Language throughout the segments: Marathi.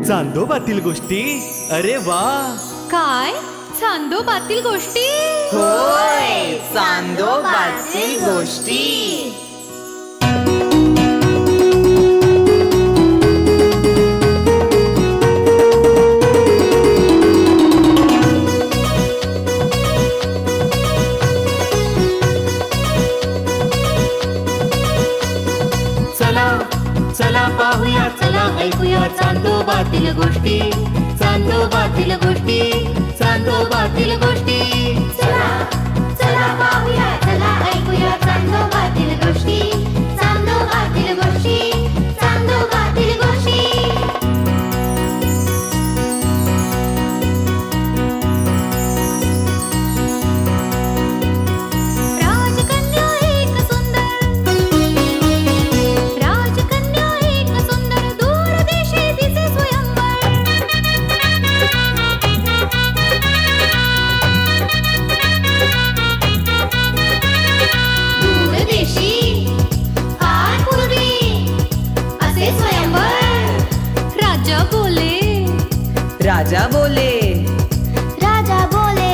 चांदोबातील गोष्टी. अरे वा. काय चांदोबातील गोष्टी? होय, चांदोबातील गोष्टी. चला चला पाहूया, चला ऐकूया चांदोबातील गोष्टी. चांदोबातील गोष्टी, चांदोबातील गोष्टी. चला चला पाहूया, चला ऐकूया चांदोबातील गोष्टी. चांदोबातील गोष्टी, चांदोबातील गोष्टी. राजकन्या एक सुंदर, राजकन्या एक सुंदर, दूरदेशी दिसे स्वयंवर. दूरदेशी फार पूर्वी असे स्वयंवर. राजा बोले, राजा बोले, राजा बोले.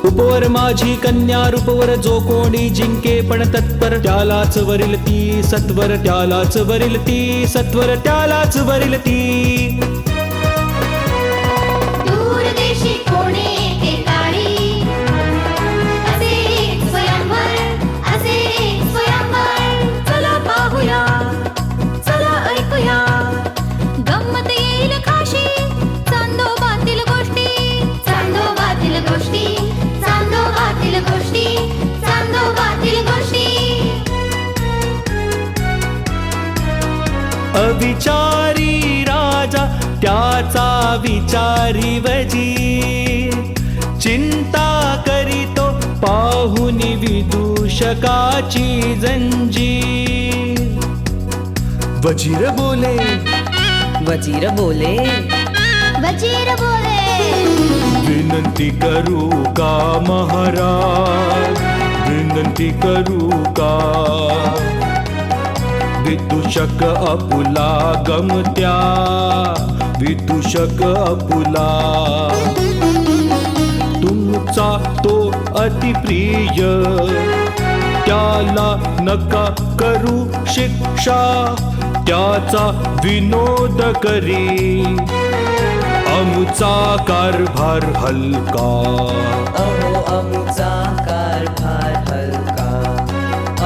रूपवर माझी कन्या, रूपवर जो कोणी जिंके पण तत्पर त्यालाच वरील ती सत्वर, त्यालाच वरील ती सत्वर, त्यालाच वरील ती. दूरदेशी कोणी एकेकाळी असे एक स्वयंवर, असे एक स्वयंवर. चला पाहूया, चला ऐकूया, गंमत येईल खाशी चांदोबातील गोष्टी. चांदोबातील गोष्टी, चांदोबातील गोष्टी, चांदोबातील गोष्टी. अविचारी राजा त्याचा विचारी वजीर, चिंता करीतो पाहुनी विदूषकाची जंजीर. वजीर बोले, वजीर बोले, वजीर बोले. विनंती करू का महाराज, विनंती करू का. विदूषक आपुला गमत्या, विदूषक आपुला. तुमचा तो अतिप्रिय, त्याला नका करू शिक्षा, त्याचा विनोद करी आमचा कारभार हलका. अहो आमचा कारभार हलका,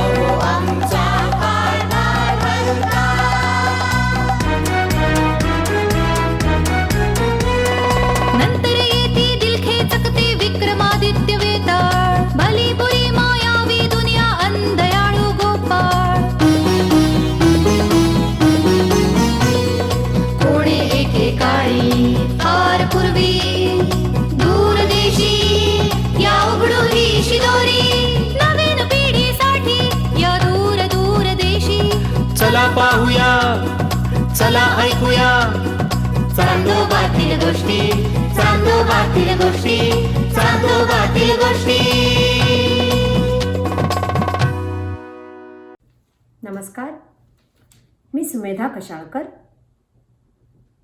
अहो आमचा कारभार हलका. नंतर येते दिलखे चकते विक्रमादित्य वेताळ, भलीपुरी मायावी दुनिया अंधयाळू गोपाळ. कोणी एकेकाळी फार पूर्वी दूरदेशी या उघडू ही शिदोरी. नवीन पिढीसाठी या दूर दूर देशी. चला पाहूया, चला ऐकूया चांदोबातील गोष्टी, चांदोबातील गोष्टी, चांदोबातील गोष्टी. नमस्कार, मी सुमेधा कशाळकर.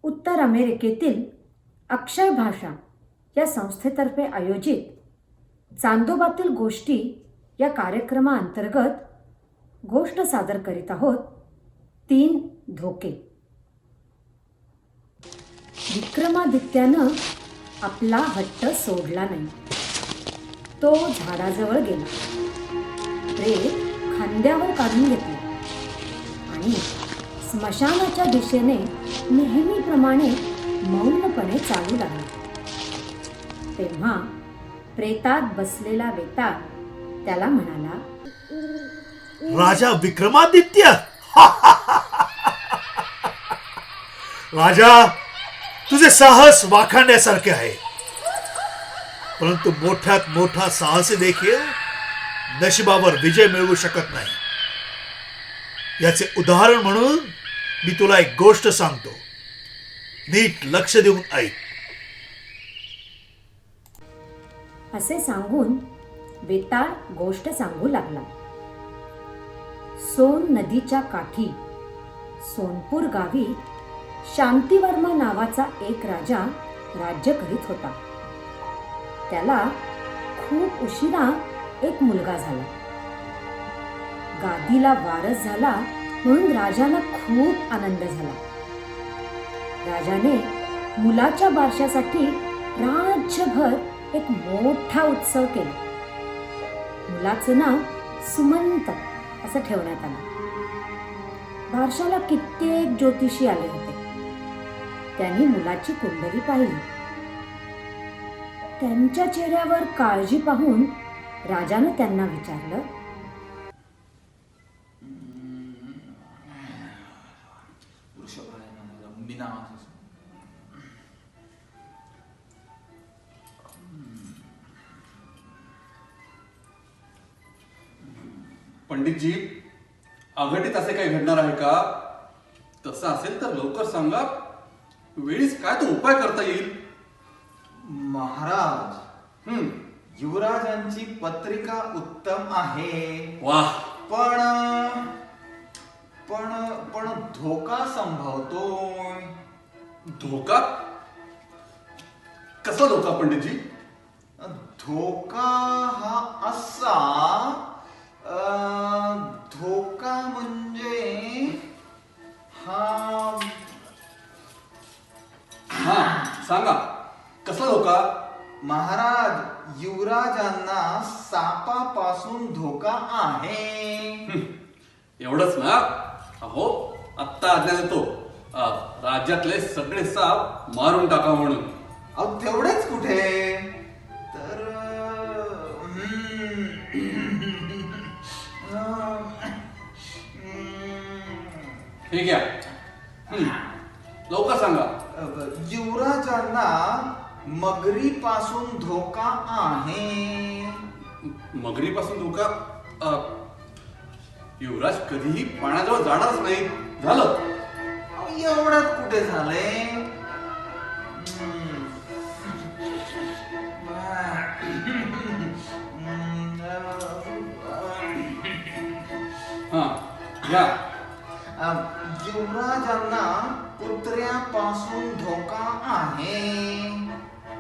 उत्तर अमेरिकेतील अक्षय भाषा या संस्थेतर्फे आयोजित चांदोबातील गोष्टी या कार्यक्रमाअंतर्गत गोष्ट सादर करीत आहोत. 3 धोके. विक्रमादित्यानं आपला हट्ट सोडला नाही. तो झाडाजवळ गेला, प्रेत खांद्यावर काढून घेतले आणि स्मशानाच्या दिशेने नेहमीप्रमाणे मौनपणे चालू लागला. तेव्हा प्रेतात बसलेला वेताळ त्याला म्हणाला, राजा विक्रमादित्य. राजा, तुझे साहस वाखाणण्यासारखे आहे, परंतु मोठ्यात मोठा साहसी देखील नशिबावर विजय मिळवू शकत नाही. याचे उदाहरण म्हणून मी तुला एक गोष्ट सांगतो, नीट लक्ष देऊन ऐक. असे सांगून वेताळ गोष्ट सांगू लागला. सोन नदीच्या काठी सोनपूर गावी शांतिवर्मा नावाचा एक राजा राज्य करीत होता. त्याला खूप उशिरा एक मुलगा झाला. गादीला वारस झाला म्हणून राजाला खूप आनंद झाला. राजाने मुलाच्या बारशासाठी राज्यभर एक मोठा उत्सव केला. मुलाचं नाव सुमंत असं ठेवण्यात आलं. बारशाला कित्येक ज्योतिषी आले होते. त्यांनी मुलाची कुंडली पाहिली. त्यांच्या चेहऱ्यावर काळजी पाहून राजानं त्यांना विचारलं, पंडितजी, अघटित असे काही घडणार आहे का? तसं असेल तर लवकर सांगा. वेळीच काय तो उपाय करता येईल? महाराज, युवराजांची पत्रिका उत्तम आहे. वाह! पण पण पण धोका संभवतोय. धोका? कसला धोका पंडितजी? धोका हा असा, धोका म्हणजे हा सांगा, कसला धोका? महाराज, युवराजांना सापापासून धोका आहे. एवढंच ना? अहो, आत्ता आज्ञा देतो राज्यातले सगळे साप मारून टाका म्हणून. अहो, तेवढेच कुठे तर ठीक आहे. लवकर सांगा. युवराजांना मगरीपासून धोका आहे. मगरीपासून धोका? युवराज कधीही पाण्याजवळ जाणारच नाही. झालं? अहो, एवढ्यात कुठे झाले? हा, घ्या. युवराजांना कुत्र्यापासून धोका आहे.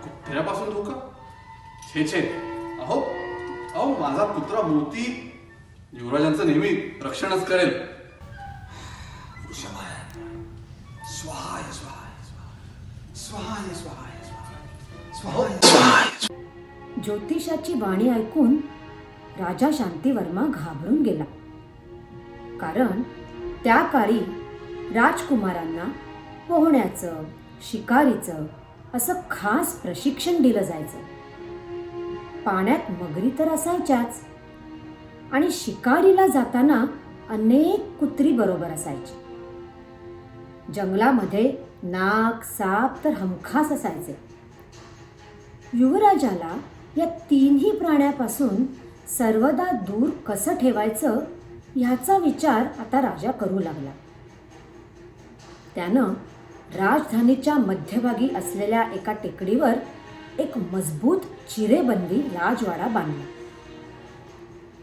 कुत्र्यापासून धोका? छे छे. अहो अहो माझा कुत्रा मोती युवराजांचं नेहमी रक्षणच करेल. ज्योतिषाची वाणी ऐकून राजा शांतिवर्मा घाबरून गेला. कारण त्या काळी राजकुमारांना पोहण्याचं, शिकारीचं असं खास प्रशिक्षण दिलं जायचं. पाण्यात मगरी तर असायच्याच आणि शिकारीला जाताना अनेक कुत्री बरोबर असायची. जंगलामध्ये नाग, साप तर हमखास असायचे. युवराजाला या तिन्ही प्राण्यापासून सर्वदा दूर कसं ठेवायचं ह्याचा विचार आता राजा करू लागला. त्यानं राजधानीच्या मध्यभागी असलेल्या एका टेकडीवर एक मजबूत चिरेबंदी राजवाडा बांधला.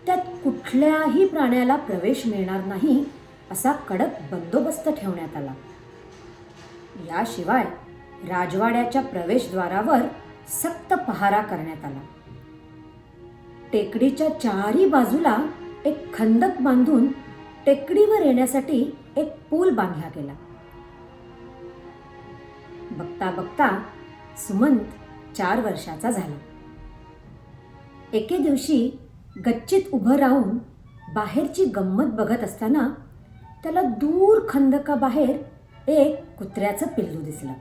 त्यात कुठल्याही प्राण्याला प्रवेश मिळणार नाही असा कडक बंदोबस्त ठेवण्यात आला. याशिवाय राजवाड्याच्या प्रवेशद्वारावर सक्त पहारा करण्यात आला. टेकडीच्या चारही बाजूला एक खंदक बांधून टेकडीवर येण्यासाठी एक पूल बांधला गेला. बघता बघता सुमंत 4 वर्षाचा झाला. एके दिवशी गच्चीत उभं राहून बाहेरची गंमत बघत असताना त्याला दूर खंदकाबाहेर एक कुत्र्याचं पिल्लू दिसलं.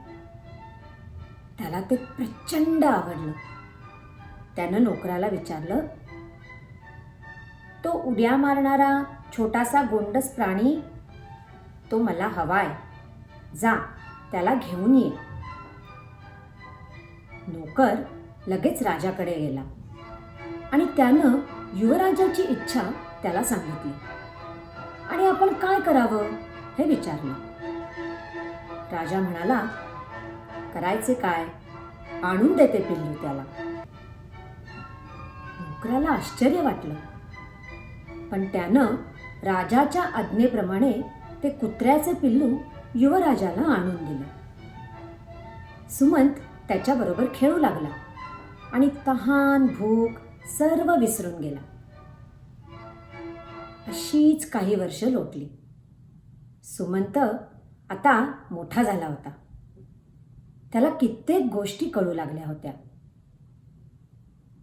त्याला ते प्रचंड आवडलं. त्यानं नोकराला विचारलं, तो उड्या मारणारा छोटासा गोंडस प्राणी, तो मला हवाय, जा त्याला घेऊन ये. नोकर लगेच राजाकडे गेला आणि त्यानं युवराजाची इच्छा त्याला सांगितली आणि आपण काय करावं हे विचारलं. राजा म्हणाला, करायचे काय, आणून देते पिल्लू त्याला. नोकराला आश्चर्य वाटलं, पण त्यानं राजाच्या आज्ञेप्रमाणे ते कुत्र्याचे पिल्लू युवराजाला आणून दिलं. सुमंत त्याच्याबरोबर खेळू लागला आणि तहान भूक सर्व विसरून गेला. अशीच काही वर्ष लोटली. सुमंत आता मोठा झाला होता. त्याला कित्येक गोष्टी कळू लागल्या होत्या.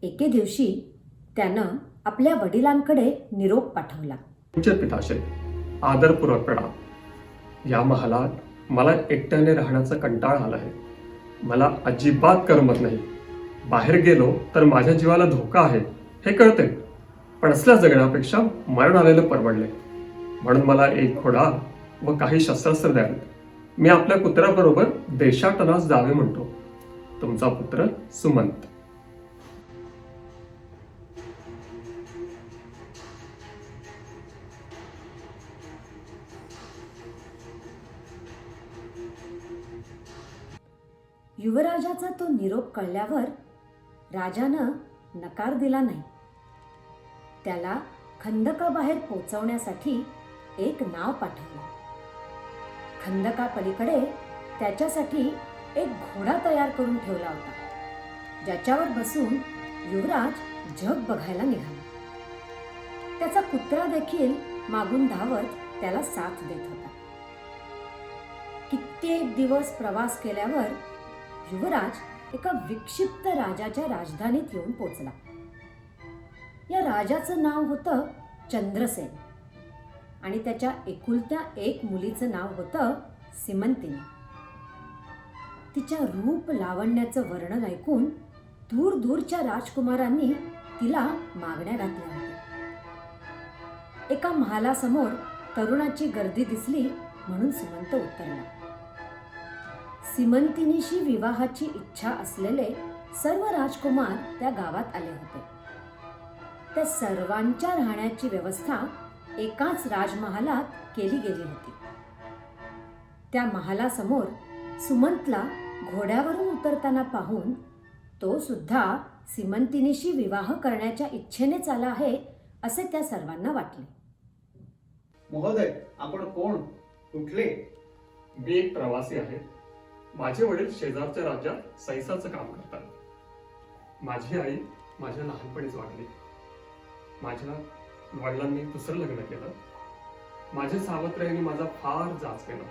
एके दिवशी त्यानं आपल्या वडिलांकडे निरोप पाठवला. पूज्य पिताश्री, आदरपूर्वक प्रणाम. या महालात मला एकट्याने राहण्याचा कंटाळा आला आहे. मला अजिबात करमत नाही. बाहेर गेलो तर माझ्या जीवाला धोका आहे हे कळते, पण असल्या जगण्यापेक्षा मरण आलेलं परवडले. म्हणून मला एक घोडा व काही शस्त्रास्त्र द्यावीत. मी आपल्या पुत्राबरोबर देशाटनास जावे म्हणतो. तुमचा पुत्र सुमंत. युवराजाचा तो निरोप कळल्यावर राजानं नकार दिला नाही. त्याला खंदकाबाहेर पोचवण्यासाठी एक नाव पाठवलं. खंदकापलीकडे त्याच्यासाठी एक घोडा तयार करून ठेवला होता, ज्याच्यावर बसून युवराज जग बघायला निघाला. त्याचा कुत्रा देखील मागून धावत त्याला साथ देत होता. कित्येक दिवस प्रवास केल्यावर युवराज एका विक्षिप्त राजाच्या राजधानीत येऊन पोचला. या राजाचं नाव होतं चंद्रसेन आणि त्याच्या एकुलत्या एक मुलीचं नाव होतं सीमंतिनी. तिच्या रूप लावण्याचं वर्णन ऐकून दूर दूरच्या राजकुमारांनी तिला मागण्या घातल्या होत्या. एका महालासमोर तरुणाची गर्दी दिसली म्हणून सुमंत उतरला. सीमंतिनीशी विवाहाची इच्छा असलेले सर्व राजकुमार त्या गावात आले होते. त्या सर्वांच्या राहण्याची व्यवस्था एकाच राजमहालात केली गेली होती. त्या महालासमोर सुमंतला घोड्यावरून उतरताना पाहून तो सुद्धा सीमंतिनीशी विवाह करण्याच्या इच्छेनेच आला आहे असे त्या सर्वांना वाटले. महोदय, आपण कोण, कुठले? मी एक प्रवासी आहे. माझे वडील शेजारच्या राज्यात सैसाचं काम करतात. माझी आई माझ्या लहानपणीच वाढली. माझ्या वडिलांनी दुसरं लग्न केलं. माझ्या सावत्राईने माझा फार जाच केला.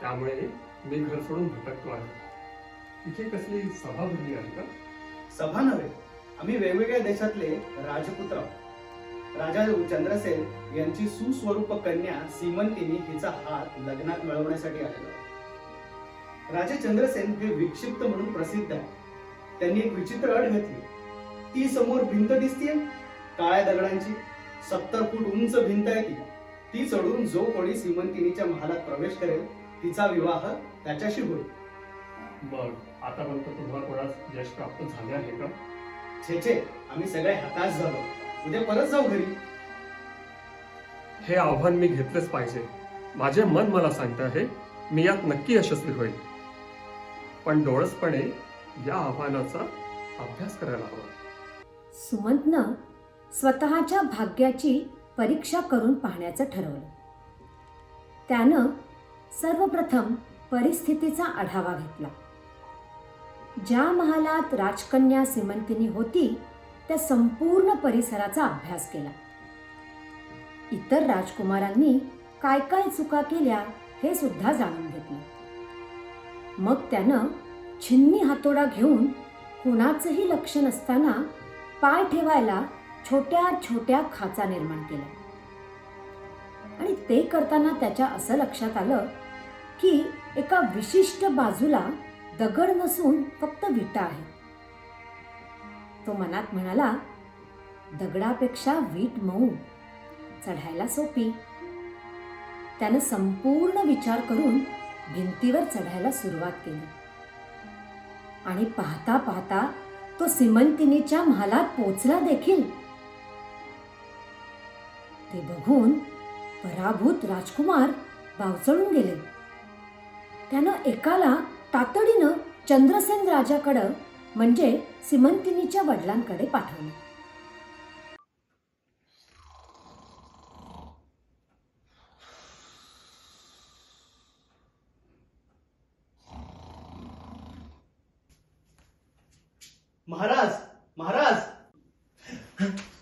त्यामुळे मी घर सोडून भटकतो आहे. तिथे कसली सभा भरली आहे का? सभा नव्हे, आम्ही वेगवेगळ्या देशातले राजपुत्र. राजा चंद्रसेन यांची सुस्वरूप कन्या सीमंतिनी हिचा हात लग्नात मिळवण्यासाठी आलेलो. राजा चंद्रसेन हे विक्षिप्त म्हणून प्रसिद्ध आहे. त्यांनी एक विचित्र अट घातली. ती समोर भिंत दिसतीये काळ्या दगडांची, 70 फूट उंच भिंत आहे ती चढून जो कोणी सीमंतिनीच्या महालात प्रवेश करेल तिचा विवाह त्याच्याशी होईल. मग आतापर्यंत तुम्हाला कोणास यश प्राप्त झाले आहे का? छे, आम्ही सगळे हताश झालो. उद्या परत जाऊ घरी. हे आव्हान मी घेतलेच पाहिजे. माझे मन मला सांगते आहे मी यात नक्की यशस्वी होईल. पण डोळसपणे या आव्हानाचा अभ्यास करायला हवा. सुमंतनं स्वतःच्या भाग्याची परीक्षा करून पाहण्याचं ठरवलं. त्यानं सर्वप्रथम परिस्थितीचा आढावा घेतला. ज्या महालात राजकन्या सीमंतिनी होती त्या संपूर्ण परिसराचा अभ्यास केला. इतर राजकुमारांनी काय काय चुका केल्या हे सुद्धा जाणून घेतलं. मग त्यानं छिन्नी हातोडा घेऊन कुणाचंही लक्ष नसताना पाय ठेवायला छोट्या छोट्या खाचा निर्माण केल्या. आणि ते करताना त्याच्या असं लक्षात आलं की एका विशिष्ट बाजूला दगड नसून फक्त विटा आहे. तो मनात म्हणाला, दगडापेक्षा वीट मऊ, चढायला सोपी. त्यानं संपूर्ण विचार करून भिंतीवर चढायला सुरुवात केली. आणि पाहता पाहता तो सीमंतिनीच्या महालात पोचला देखील. ते बघून पराभूत राजकुमार बावचळून गेले. त्यानं एकाला तातडीनं चंद्रसेन राजाकडं म्हणजे सीमंतिनीच्या वडिलांकडे पाठवलं. महाराज महाराज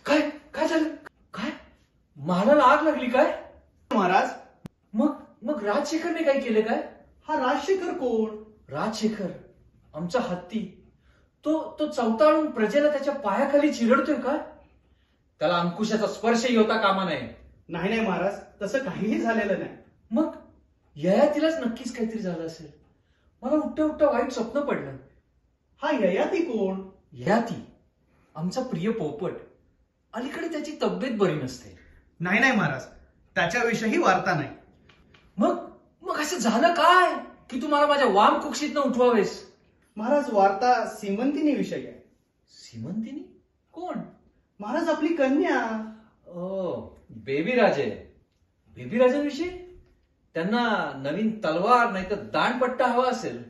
काय काय झालं? काय महालाला आग लागली काय? महाराज मग मग राजशेखरने काय केलं काय? हा राजशेखर कोण? राजशेखर आमचा हत्ती तो तो चवताळून प्रजेला त्याच्या पायाखाली चिरडतोय का? त्याला अंकुशाचा स्पर्शही होता कामा नये. नाही नाही महाराज, तसं काहीही झालेलं नाही. मग ययातीलाच नक्कीच काहीतरी झालं असेल. मला उठता उठता वाईट स्वप्न पडलं. हा ययाती कोण? ययाती आमचा प्रिय पोपट. अलीकडे त्याची तब्येत बरी नसते. नाही नाही महाराज, त्याच्याविषयी वार्ता नाही. मग मग असं झालं काय की तुम्हाला माझ्या वाम कुक्षीतनं उठवावेस? महाराज, वार्ता सीमंतिनी विषयी आहे. सीमंतिनी कोण? महाराज, आपली कन्या. ओ बेबी राजे. बेबी राजांविषयी? त्यांना नवीन तलवार नाही तर दांडपट्टा हवा असेल.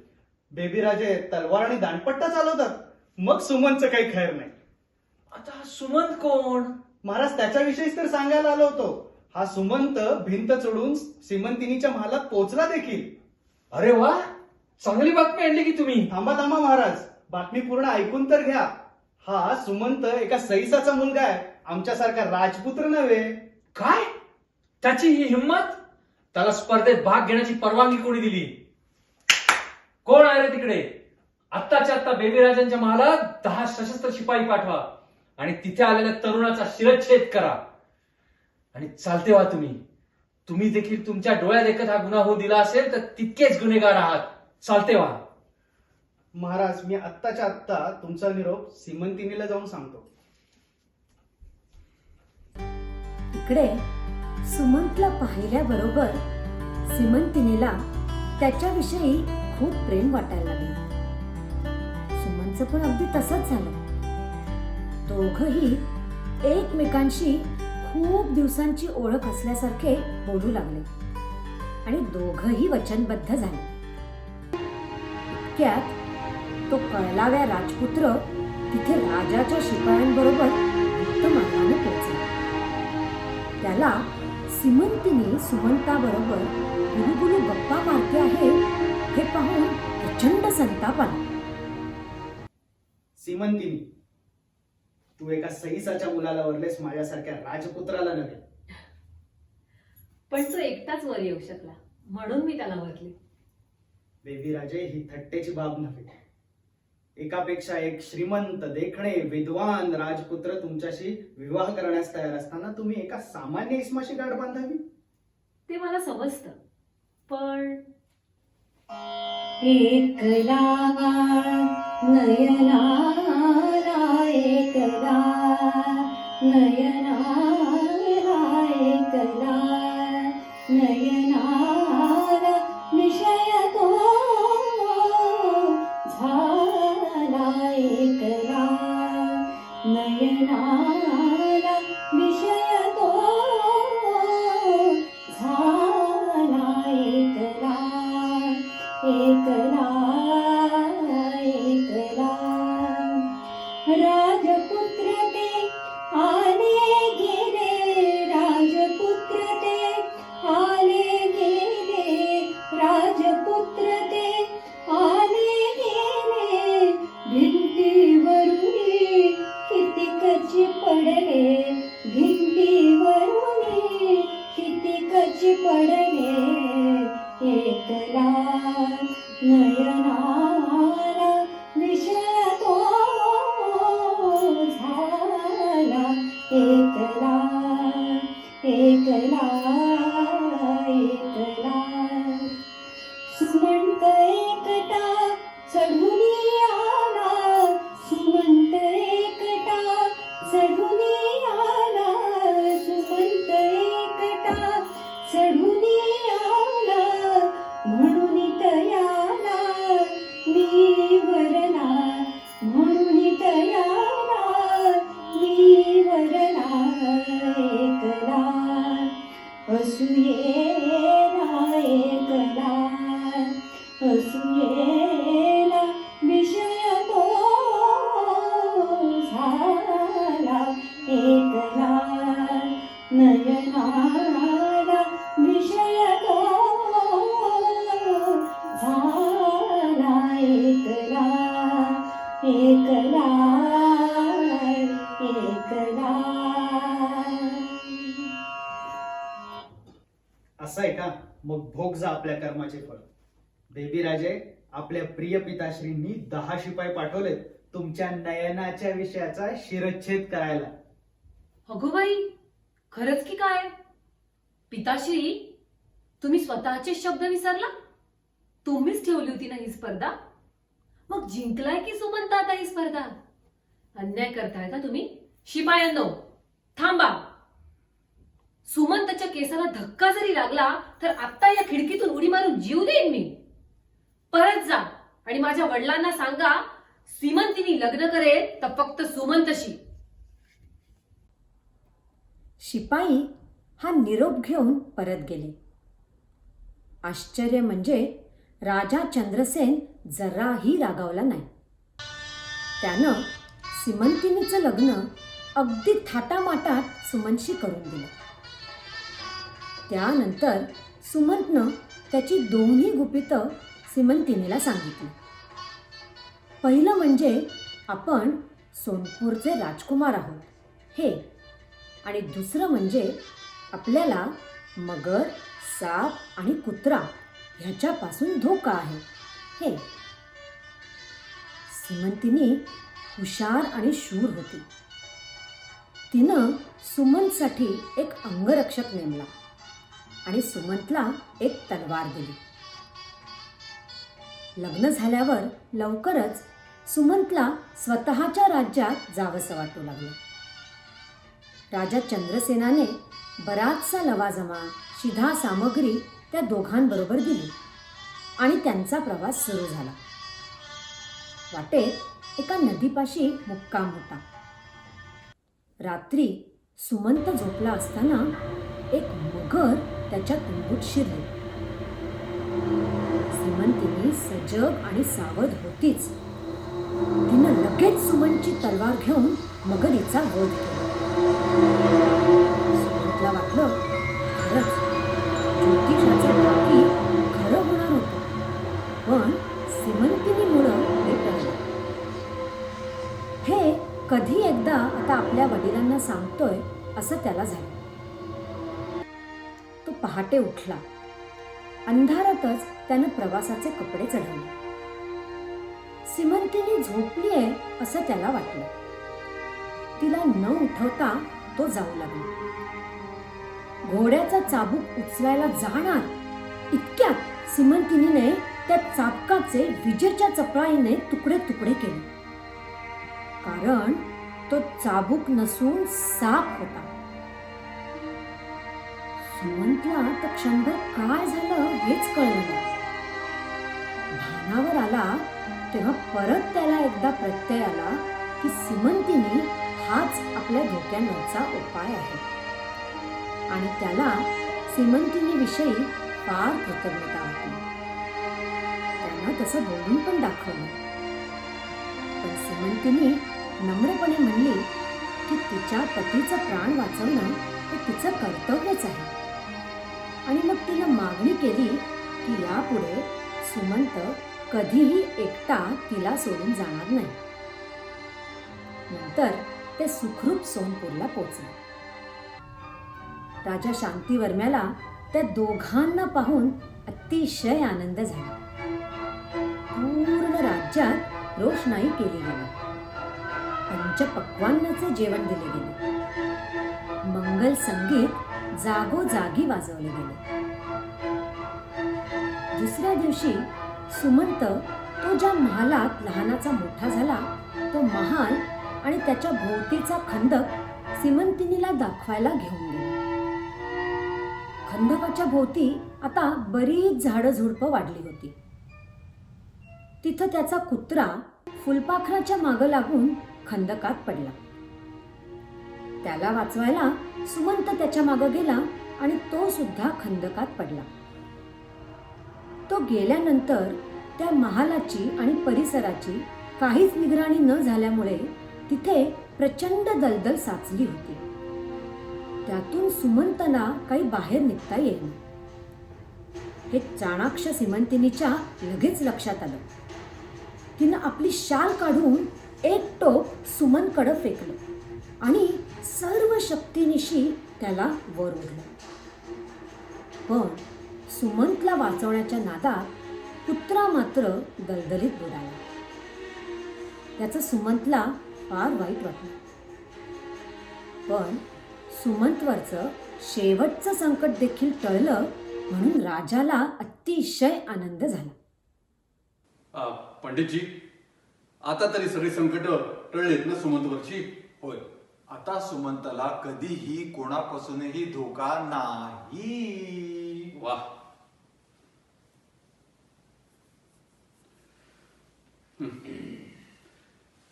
बेबी राजे तलवार आणि दांडपट्टा चालवतात, मग सुमनचं काही खैर नाही. आता हा सुमंत कोण? महाराज, त्याच्याविषयीच तर सांगायला आलो होतो. हा सुमंत भिंत चढून सीमंतिनीच्या महालात पोहोचला देखील. अरे वा, चांगली बातमी आणली की तुम्ही. थांबा थांबा महाराज, बातमी पूर्ण ऐकून तर घ्या. हा सुमंत एका सैसाचा मुलगा आहे, आमच्यासारखा राजपुत्र नव्हे. काय? त्याची ही हिंमत? त्याला स्पर्धेत भाग घेण्याची परवानगी कोणी दिली? कोण आहे रे तिकडे? आत्ताच्या आत्ता बेबी राजांच्या महालात 10 सशस्त्र शिपाई पाठवा आणि तिथे आलेल्या तरुणाचा शिरच्छेद करा. आणि चालते व्हा तुम्ही. तुम्ही देखील तुमच्या डोळ्यात एकच हा गुन्हा होऊ दिला असेल तर तितकेच गुन्हेगार आहात. चालते व्हा. महाराज, मी आत्ताच्या आत्ता तुमचा निरोप सीमंतिनीला जाऊन सांगतो. इकडे सुमंतला पाहिल्याबरोबर सीमंतिनीला त्याच्याविषयी खूप प्रेम वाटायला लागले. सुमंतचं पण अगदी तसंच झालं. दोघही एकमेकांशी खूप दिवसांची ओळख असल्यासारखे बोलू लागले आणि दोघही वचनबद्ध झाले. इतक्यात तो कळलाव्या राजपुत्र तिथे राजाच्या शिपायांबरोबर गुप्त मार्गाने पोहोचला. त्याला सीमंतिनी सुमंताबरोबर गुलुगुलू गप्पा मारते आहे हे पाहून प्रचंड संताप आला. सीमंतिनी, तू एका सैसाच्या मुलाला वरलेस, माझ्यासारख्या राजपुत्राला नव्हे. पण तो एकटाच वर येऊ शकला म्हणून मी त्याला वरले. बेबी राजे, ही थट्टेची बाब नव्हे. एकापेक्षा एक श्रीमंत, देखणे, विद्वान राजपुत्र तुमच्याशी विवाह करण्यास तयार असताना तुम्ही एका सामान्य इस्माशी गाठ बांधावी? ते मला समजतं, पण एकला नयनाला एकला नयनाला एकला नयनाला विषय तो झाला एकला नयनाला विषय तो झाला एकला एकला एकला राजपुत्र ते आले गेले राजपुत्र ते आले गेले राजपुत्र ते आले गेले भिंतीवरून किती कची पडले भिंतीवरून किती कची पडले एकला नयनाला विषय तो झाला एकला एकला एकला सुमंत एकटा चढून आला सुमंत एकटा चढून आला सुमंत एकटा चढून आला म्हणून तयाला मी वरला म्हणून तयाला मी वरला एकला असूयेला एकला असूयेला विषय तो झाला एकला नयनाला विषय तो झाला एकला एकला असं आहे का? मग भोग जा आपल्या कर्माचे फळ. बेबी राजे, आपल्या प्रिय पिताश्रींनी 10 शिपाई पाठवले तुमच्या नयनाच्या विषयाचा शिरच्छेद करायला. अगो बाई, खरंच की काय? पिताश्री, तुम्ही स्वतःचे शब्द विसरला? तुम्हीच ठेवली होती ना ही स्पर्धा? मग जिंकलाय की सुमंत आता ही स्पर्धा? अन्याय करताय का तुम्ही? शिपायांनो, थांबा. सुमंतच्या केसाला धक्का जरी लागला तर आता या खिडकीतून उडी मारून जीव देईन मी. परत जा आणि माझ्या वडिलांना सांगा, सीमंतीनी लग्न करेल तर फक्त सुमंतशी. शिपाई हा निरोप घेऊन परत गेले. आश्चर्य म्हणजे राजा चंद्रसेन जराही रागावला नाही. त्यानं सीमंतिनीचं लग्न अगदी थाटामाटात सुमनशी करून दिलं. त्यानंतर सुमंतनं त्याची दोन्ही गुपितं सीमंतिनीला सांगितली. पहिलं म्हणजे आपण सोनपूरचे राजकुमार आहोत हे, आणि दुसरं म्हणजे आपल्याला मगर, साप आणि कुत्रा ह्याच्यापासून धोका आहे हे. सीमंतिनी हुशार आणि शूर होती. तिनं सुमंतसाठी एक अंगरक्षक नेमला आणि सुमंतला एक तलवार दिली. लग्न झाल्यावर लवकरच सुमंतला स्वतःच्या राज्यात जावंसं वाटू लागलं. राजा चंद्रसेनाने बराचसा लवाजमा, शिधा सामग्री त्या दोघांबरोबर दिली आणि त्यांचा प्रवास सुरू झाला. वाटेत एका नदीपाशी मुक्काम होता. रात्री सुमंत झोपला असताना एक मगर त्याच्या तुंबूत शिरली. सीमंतिनी सजग आणि सावध होतीच. तिनं लगेच सुमनची तलवार घेऊन मगरीचा वध केला. सुमंतला वाटलं, खरंच ज्योतिषाचं बाकी खरं होणार होतं, पण सीमंतिनीमुळं हे टळलं. हे कधी एकदा आता आपल्या वडिलांना सांगतोय असं त्याला झालं. तो पहाटे उठला. अंधारातच त्यानं प्रवासाचे कपडे चढवले. सीमंतिनी झोपलीये असं त्याला वाटलं. तिला न उठवता तो जाऊ लागला. घोड्याचा चाबूक उचलायला जाणार इतक्यात सीमंतिनीने त्या चाबकाचे विजेच्या चपळाईने तुकडे तुकडे केले. कारण तो चाबूक नसून साप होता. सुमंतला तर क्षणभर काय झालं हेच कळलं नाही. भानावर आला तेव्हा परत त्याला एकदा प्रत्यय आला की सीमंतिनी हाच आपल्या धोक्यांवरचा उपाय आहे आणि त्याला सीमंतिनीविषयी फार कृतज्ञता वाटली. त्यानं तसं बोलून पण दाखवलं. पण सीमंतिनी नम्रपणे म्हणली की तिच्या पतीचं प्राण वाचवणं हे तिचं कर्तव्यच आहे. आणि मग तिनं मागणी केली की यापुढे सुमंत कधीही एकटा तिला सोडून जाणार नाही. नंतर ते सुखरूप सोनपूरला पोचले. राजा शांतिवर्म्याला त्या दोघांना पाहून अतिशय आनंद झाला. पूर्ण राज्यात रोषणाई केली गेली. पंचपक्वान्नाचे जेवण दिले गेले. मंगल संगीत जागोजागी वाजवले गेले. दुसऱ्या दिवशी सुमंत तो ज्या महालात लहानाचा मोठा झाला तो महाल आणि त्याच्या भोवतीचा खंदक सीमंतिनीला दाखवायला घेऊन गेला. खंदकाच्या भोवती आता बरीच झाडं झुडपं वाढली होती. तिथं त्याचा कुत्रा फुलपाखराच्या मागं लागून खंदकात पडला. त्याला वाचवायला सुमंत त्याच्या मागं गेला आणि तो सुद्धा खंदकात पडला. तो गेल्यानंतर त्या महालाची आणि परिसराची काहीच निगराणी न झाल्यामुळे तिथे प्रचंड दलदल साचली होती. त्यातून सुमंतला काही बाहेर निघता येईना. हे चाणाक्ष सीमंतिनीच्या लगेच लक्षात आलं. तिनं आपली शाल काढून एक टोक सुमनकडं फेकलं आणि सर्व शक्तीनिशी त्याला वर ओढलं. पण सुमंतला वाचवण्याच्या नादात कुत्रा मात्र दलदलीत बुडाला. याचं सुमंतला फार वाईट वाटलं. पण सुमंतवरचं शेवटचं संकट देखील टळलं म्हणून राजाला अतिशय आनंद झाला. पंडितजी, आता तरी सगळी संकट टळलेत ना सुमंतवरची? होय, आता सुमंतला कधीही कोणापासूनही धोका नाही. वा.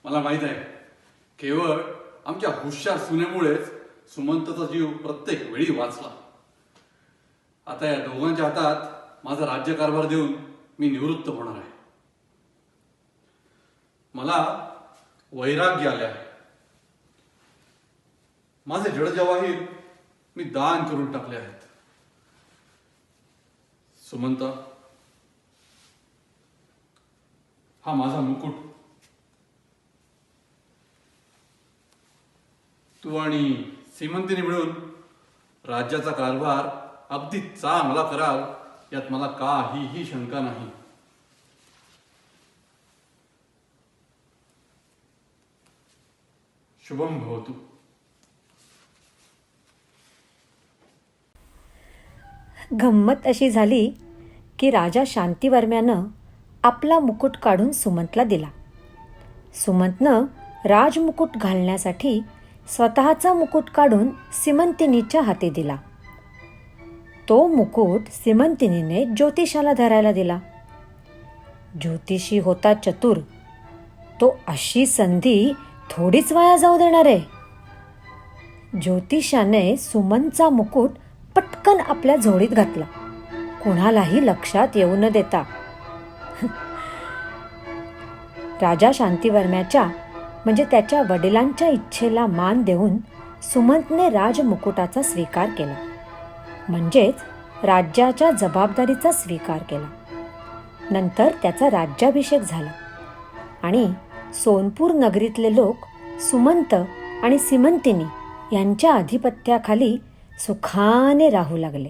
मला माहित आहे, केवळ आमच्या हुशार सुनेमुळेच सुमंतचा जीव प्रत्येक वेळी वाचला. आता या दोघांच्या हातात माझा राज्यकारभार देऊन मी निवृत्त होणार आहे. मला वैराग्य आले आहे. माझे जडजवाहीर मी दान करून टाकले आहेत. सुमंत, हा माझा मुकुट. तू आणि सीमंतीने मिळून राज्याचा कारभार अगदी चांगला कराल यात मला काहीही शंका नाही. शुभम भवतु. गंमत अशी झाली की राजा शांतिवर्म्यानं आपला मुकुट काढून सुमंतला दिला. सुमंतनं राजमुकुट घालण्यासाठी स्वतःचा मुकुट काढून सीमंतिनीच्या हाती दिला. तो मुकुट सीमंतिनीने ज्योतिषाला धरायला दिला. ज्योतिषी होता चतुर. तो अशी संधी थोडीच वाया जाऊ देणार आहे. ज्योतिषाने सुमनचा मुकुट पटकन आपल्या झोळीत घातला, कुणालाही लक्षात येऊ न देता. राजा शांतिवर्म्याच्या म्हणजे त्याच्या वडिलांच्या इच्छेला मान देऊन सुमंतने राजमुकुटाचा स्वीकार केला, म्हणजेच राज्याच्या जबाबदारीचा स्वीकार केला. नंतर त्याचा राज्याभिषेक झाला आणि सोनपूर नगरीतले लोक सुमंत आणि सीमंतिनी यांच्या अधिपत्याखाली सुखाने राहू लागले.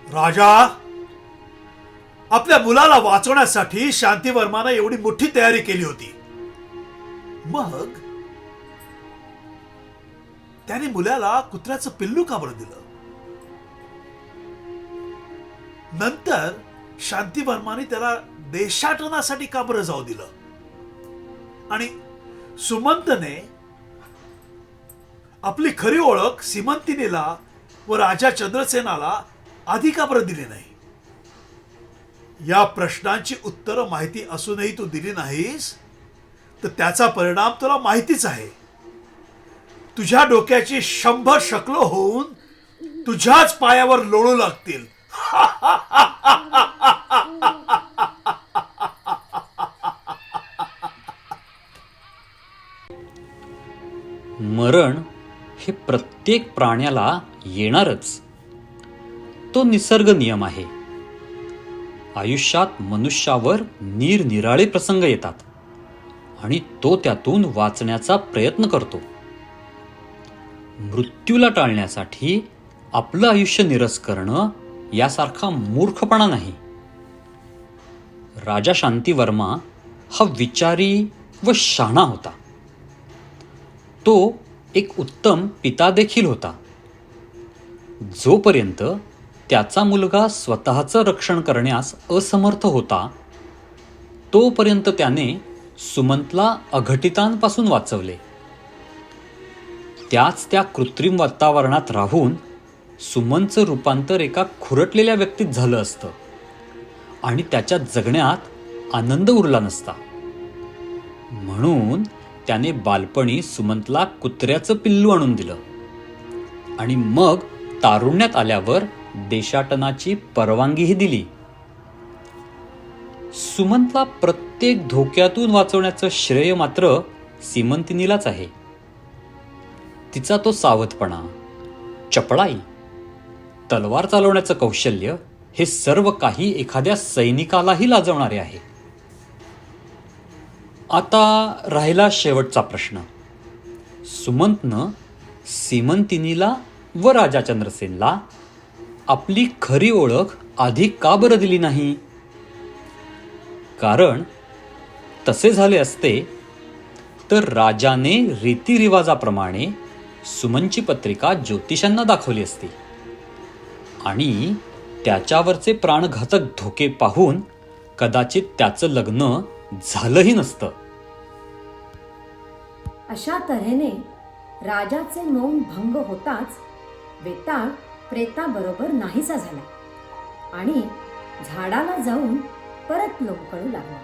राजा, आपल्या मुलाला वाचवण्यासाठी शांतिवर्मानं एवढी मोठी तयारी केली होती. मग त्याने मुलाला कुत्र्याचं पिल्लू का बरं दिलं? नंतर शांतिवर्माने त्याला देशाटनासाठी का बरं जाऊ दिलं? आणि सुमंतने आपली खरी ओळख सीमंतिनीला व राजा चंद्रसेनाला आधी का बरं दिली नाही? या प्रश्नांची उत्तरं माहिती असूनही तू दिली नाहीस तर त्याचा परिणाम तुला माहितीच आहे. तुझ्या डोक्याची 100 शकलो होऊन तुझ्याच पायावर लोळू लागतील. मरण हे प्रत्येक प्राण्याला येणारच. तो निसर्ग नियम आहे. आयुष्यात मनुष्यावर निरनिराळे प्रसंग येतात आणि तो त्यातून वाचण्याचा प्रयत्न करतो. मृत्यूला टाळण्यासाठी आपलं आयुष्य निरस करणं यासारखा मूर्खपणा नाही. राजा शांतिवर्मा हा विचारी व शहाणा होता. तो एक उत्तम पिता देखील होता. जोपर्यंत त्याचा मुलगा स्वतःचं रक्षण करण्यास असमर्थ होता तोपर्यंत त्याने सुमंतला अघटितांपासून वाचवले. त्याच त्या कृत्रिम वातावरणात राहून सुमनचं रूपांतर एका खुरटलेल्या व्यक्तीत झालं असतं आणि त्याच्या जगण्यात आनंद उरला नसता. म्हणून त्याने बालपणी सुमंतला कुत्र्याचं पिल्लू आणून दिलं आणि मग तारुण्यात आल्यावर देशाटनाची परवानगीही दिली. सुमंतला प्रत्येक धोक्यातून वाचवण्याचं श्रेय मात्र सीमंतिनीलाच आहे. तिचा तो सावधपणा, चपळाई, तलवार चालवण्याचं कौशल्य हे सर्व काही एखाद्या सैनिकालाही लाजवणारे आहे. आता राहिला शेवटचा प्रश्न. सुमंतनं सीमंतिनीला व राजा चंद्रसेनला आपली खरी ओळख आधी का बरं दिली नाही? कारण तसे झाले असते तर राजाने रीतिरिवाजाप्रमाणे सुमनची पत्रिका ज्योतिषांना दाखवली असती आणि त्याच्यावरचे प्राणघातक धोके पाहून कदाचित त्याचं लग्न झालंही नसतं. अशा तऱ्हेने राजाचे मौन भंग होताच वेताळ प्रेताबरोबर नाहीसा झाला आणि झाडाला जाऊन परत लोंबकळू लागला.